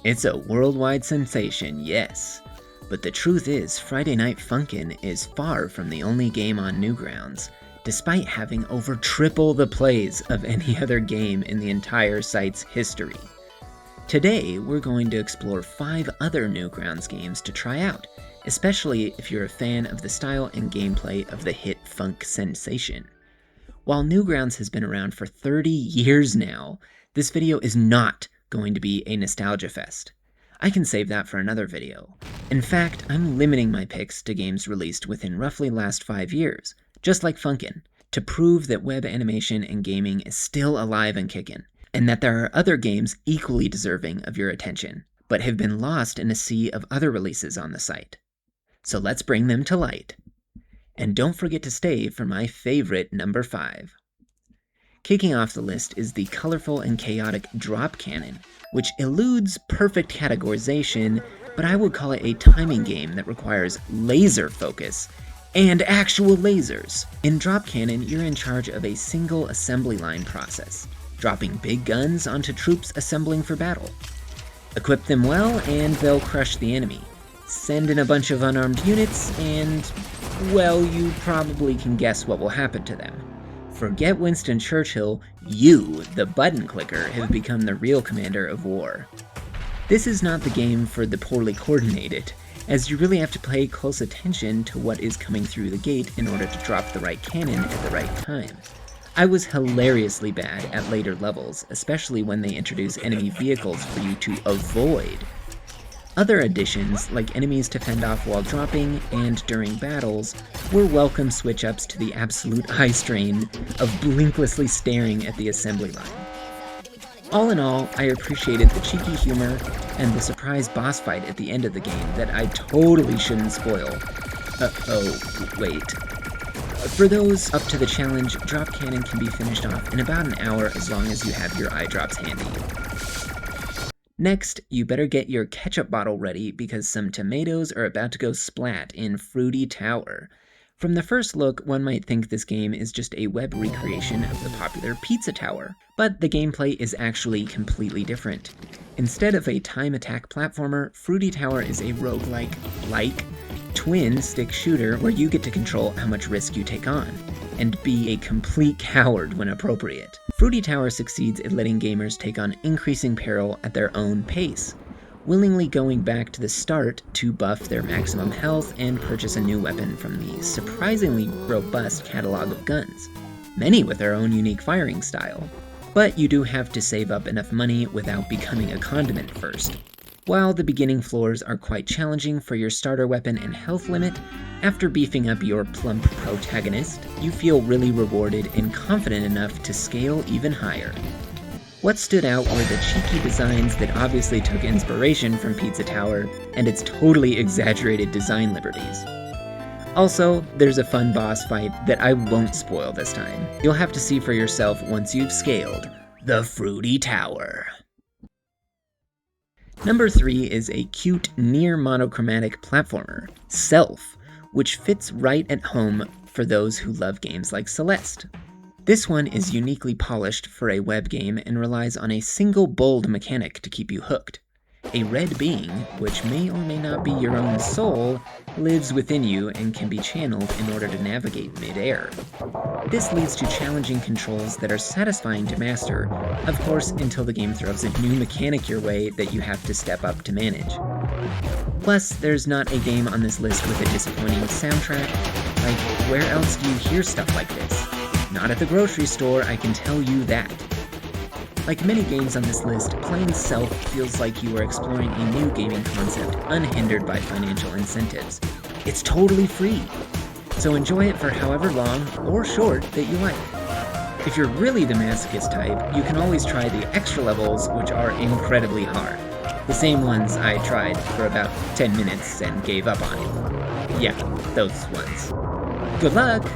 It's a worldwide sensation, yes. But the truth is, Friday Night Funkin is far from the only game on Newgrounds, despite having over triple the plays of any other game in the entire site's history. Today, we're going to explore 5 other Newgrounds games to try out, especially if you're a fan of the style and gameplay of the hit funk sensation. While Newgrounds has been around for 30 years now, this video is not going to be a nostalgia fest. I can save that for another video. In fact, I'm limiting my picks to games released within roughly last 5 years, just like Funkin, to prove that web animation and gaming is still alive and kicking, and that there are other games equally deserving of your attention, but have been lost in a sea of other releases on the site. So let's bring them to light. And don't forget to stay for my favorite number 5. Kicking off the list is the colorful and chaotic Drop Cannon, which eludes perfect categorization, but I would call it a timing game that requires laser focus and actual lasers. In Drop Cannon, you're in charge of a single assembly line process, dropping big guns onto troops assembling for battle. Equip them well and they'll crush the enemy. Send in a bunch of unarmed units and, well, you probably can guess what will happen to them. Forget Winston Churchill, you, the button clicker, have become the real commander of war. This is not the game for the poorly coordinated, as you really have to pay close attention to what is coming through the gate in order to drop the right cannon at the right time. I was hilariously bad at later levels, especially when they introduce enemy vehicles for you to avoid. Other additions, like enemies to fend off while dropping and during battles, were welcome switch-ups to the absolute eye strain of blinklessly staring at the assembly line. All in all, I appreciated the cheeky humor and the surprise boss fight at the end of the game that I totally shouldn't spoil. Wait. For those up to the challenge, Drop Cannon can be finished off in about an hour as long as you have your eye drops handy. Next, you better get your ketchup bottle ready because some tomatoes are about to go splat in Fruity Tower. From the first look, one might think this game is just a web recreation of the popular Pizza Tower, but the gameplay is actually completely different. Instead of a time attack platformer, Fruity Tower is a roguelike twin stick shooter where you get to control how much risk you take on, and be a complete coward when appropriate. Fruity Tower succeeds at letting gamers take on increasing peril at their own pace, willingly going back to the start to buff their maximum health and purchase a new weapon from the surprisingly robust catalog of guns, many with their own unique firing style. But you do have to save up enough money without becoming a condiment first. While the beginning floors are quite challenging for your starter weapon and health limit, after beefing up your plump protagonist, you feel really rewarded and confident enough to scale even higher. What stood out were the cheeky designs that obviously took inspiration from Pizza Tower and its totally exaggerated design liberties. Also, there's a fun boss fight that I won't spoil this time. You'll have to see for yourself once you've scaled the Fruity Tower. Number 3 is a cute, near monochromatic platformer, Self, which fits right at home for those who love games like Celeste. This one is uniquely polished for a web game and relies on a single bold mechanic to keep you hooked. A red being, which may or may not be your own soul, lives within you and can be channeled in order to navigate mid-air. This leads to challenging controls that are satisfying to master, of course until the game throws a new mechanic your way that you have to step up to manage. Plus, there's not a game on this list with a disappointing soundtrack. Like, where else do you hear stuff like this? Not at the grocery store, I can tell you that. Like many games on this list, playing Self feels like you are exploring a new gaming concept unhindered by financial incentives. It's totally free, so enjoy it for however long or short that you like. If you're really the masochist type, you can always try the extra levels, which are incredibly hard. The same ones I tried for about 10 minutes and gave up on. Yeah, those ones. Good luck!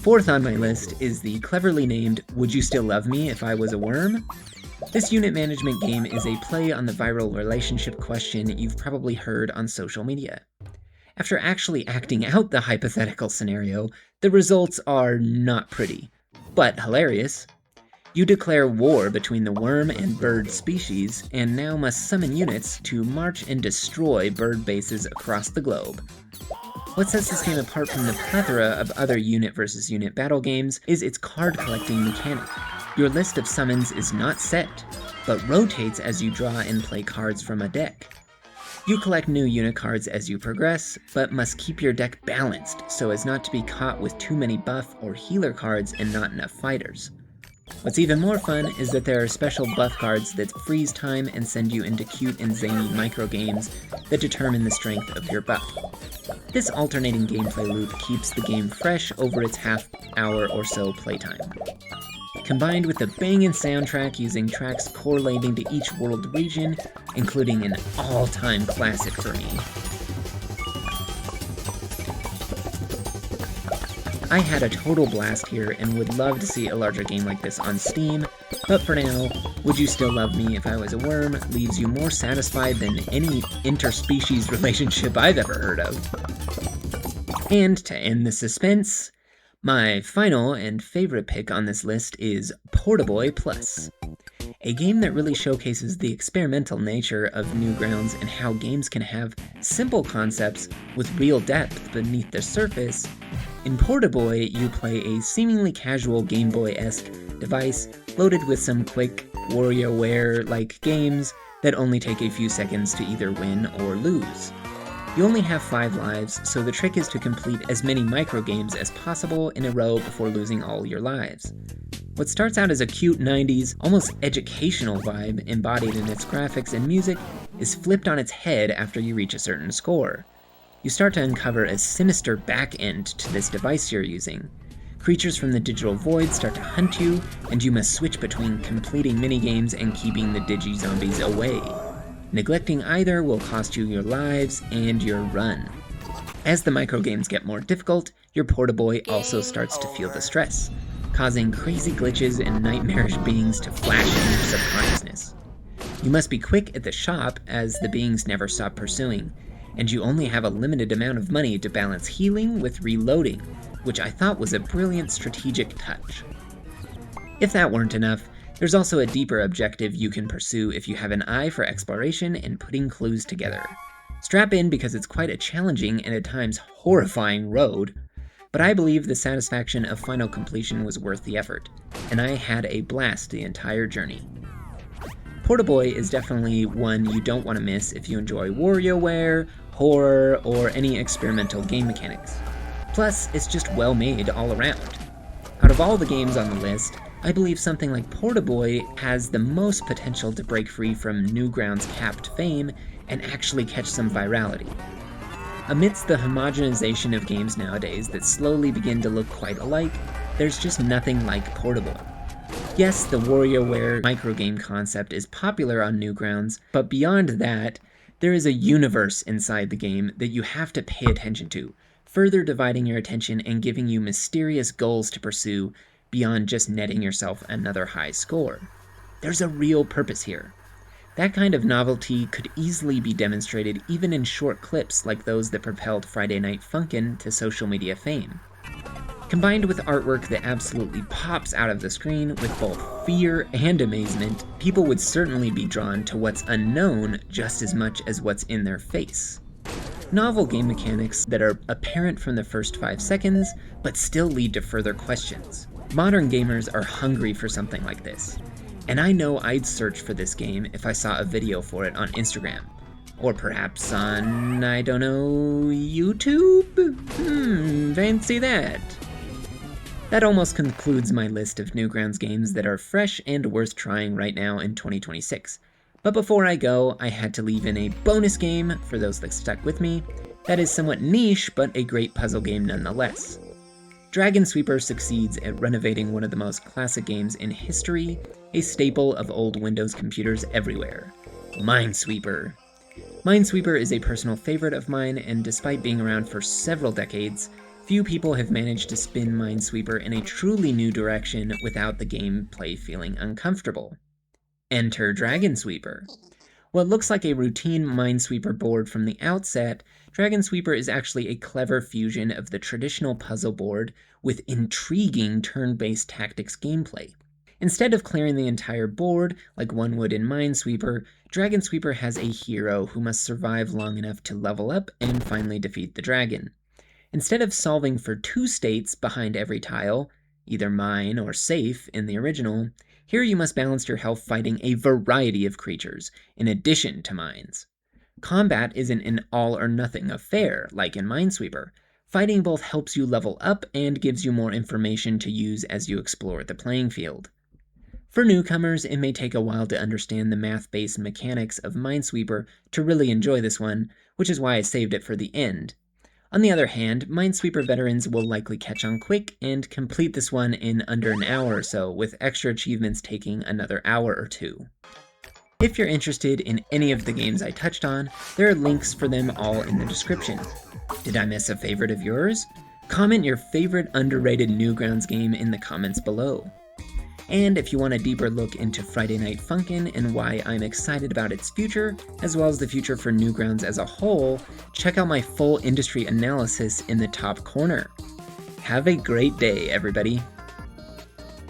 Fourth on my list is the cleverly named Would You Still Love Me If I Was a Worm? This unit management game is a play on the viral relationship question you've probably heard on social media. After actually acting out the hypothetical scenario, the results are not pretty, but hilarious. You declare war between the worm and bird species, and now must summon units to march and destroy bird bases across the globe. What sets this game apart from the plethora of other unit versus unit battle games is its card collecting mechanic. Your list of summons is not set, but rotates as you draw and play cards from a deck. You collect new unit cards as you progress, but must keep your deck balanced so as not to be caught with too many buff or healer cards and not enough fighters. What's even more fun is that there are special buff cards that freeze time and send you into cute and zany micro games that determine the strength of your buff. This alternating gameplay loop keeps the game fresh over its half-hour or so playtime. Combined with the banging soundtrack using tracks correlating to each world region, including an all-time classic for me. I had a total blast here and would love to see a larger game like this on Steam, but for now, Would You Still Love Me If I Was a Worm leaves you more satisfied than any interspecies relationship I've ever heard of. And to end the suspense, my final and favorite pick on this list is Portaboy Plus, a game that really showcases the experimental nature of Newgrounds and how games can have simple concepts with real depth beneath the surface. In Portaboy, you play a seemingly casual Game Boy-esque device loaded with some quick WarioWare-like games that only take a few seconds to either win or lose. You only have 5 lives, so the trick is to complete as many microgames as possible in a row before losing all your lives. What starts out as a cute 90s, almost educational vibe embodied in its graphics and music is flipped on its head after you reach a certain score. You start to uncover a sinister back end to this device you're using. Creatures from the digital void start to hunt you, and you must switch between completing minigames and keeping the digi-zombies away. Neglecting either will cost you your lives and your run. As the microgames get more difficult, your Portaboy also starts to feel the stress, causing crazy glitches and nightmarish beings to flash in your subconsciousness. You must be quick at the shop as the beings never stop pursuing, and you only have a limited amount of money to balance healing with reloading, which I thought was a brilliant strategic touch. If that weren't enough, there's also a deeper objective you can pursue if you have an eye for exploration and putting clues together. Strap in because it's quite a challenging and at times horrifying road, but I believe the satisfaction of final completion was worth the effort, and I had a blast the entire journey. Portaboy is definitely one you don't want to miss if you enjoy WarioWare, horror, or any experimental game mechanics. Plus, it's just well made all around. Out of all the games on the list, I believe something like Portaboy has the most potential to break free from Newgrounds' capped fame and actually catch some virality. Amidst the homogenization of games nowadays that slowly begin to look quite alike, there's just nothing like Portaboy. Yes, the WarioWare microgame concept is popular on Newgrounds, but beyond that, there is a universe inside the game that you have to pay attention to, further dividing your attention and giving you mysterious goals to pursue beyond just netting yourself another high score. There's a real purpose here. That kind of novelty could easily be demonstrated even in short clips like those that propelled Friday Night Funkin to social media fame. Combined with artwork that absolutely pops out of the screen with both fear and amazement, people would certainly be drawn to what's unknown just as much as what's in their face. Novel game mechanics that are apparent from the first 5 seconds, but still lead to further questions. Modern gamers are hungry for something like this, and I know I'd search for this game if I saw a video for it on Instagram. Or perhaps on, I don't know, YouTube? Fancy that. That almost concludes my list of Newgrounds games that are fresh and worth trying right now in 2026. But before I go, I had to leave in a bonus game for those that stuck with me. That is somewhat niche, but a great puzzle game nonetheless. Dragonsweeper succeeds at renovating one of the most classic games in history, a staple of old Windows computers everywhere, Minesweeper. Minesweeper is a personal favorite of mine, and despite being around for several decades, few people have managed to spin Minesweeper in a truly new direction without the gameplay feeling uncomfortable. Enter Dragonsweeper. What looks like a routine Minesweeper board from the outset, Dragonsweeper is actually a clever fusion of the traditional puzzle board with intriguing turn-based tactics gameplay. Instead of clearing the entire board like one would in Minesweeper, Dragonsweeper has a hero who must survive long enough to level up and finally defeat the dragon. Instead of solving for 2 states behind every tile, either mine or safe in the original, here you must balance your health fighting a variety of creatures, in addition to mines. Combat isn't an all-or-nothing affair, like in Minesweeper. Fighting both helps you level up and gives you more information to use as you explore the playing field. For newcomers, it may take a while to understand the math-based mechanics of Minesweeper to really enjoy this one, which is why I saved it for the end. On the other hand, Minesweeper veterans will likely catch on quick and complete this one in under an hour or so, with extra achievements taking another hour or 2. If you're interested in any of the games I touched on, there are links for them all in the description. Did I miss a favorite of yours? Comment your favorite underrated Newgrounds game in the comments below. And if you want a deeper look into Friday Night Funkin' and why I'm excited about its future, as well as the future for Newgrounds as a whole, check out my full industry analysis in the top corner. Have a great day, everybody!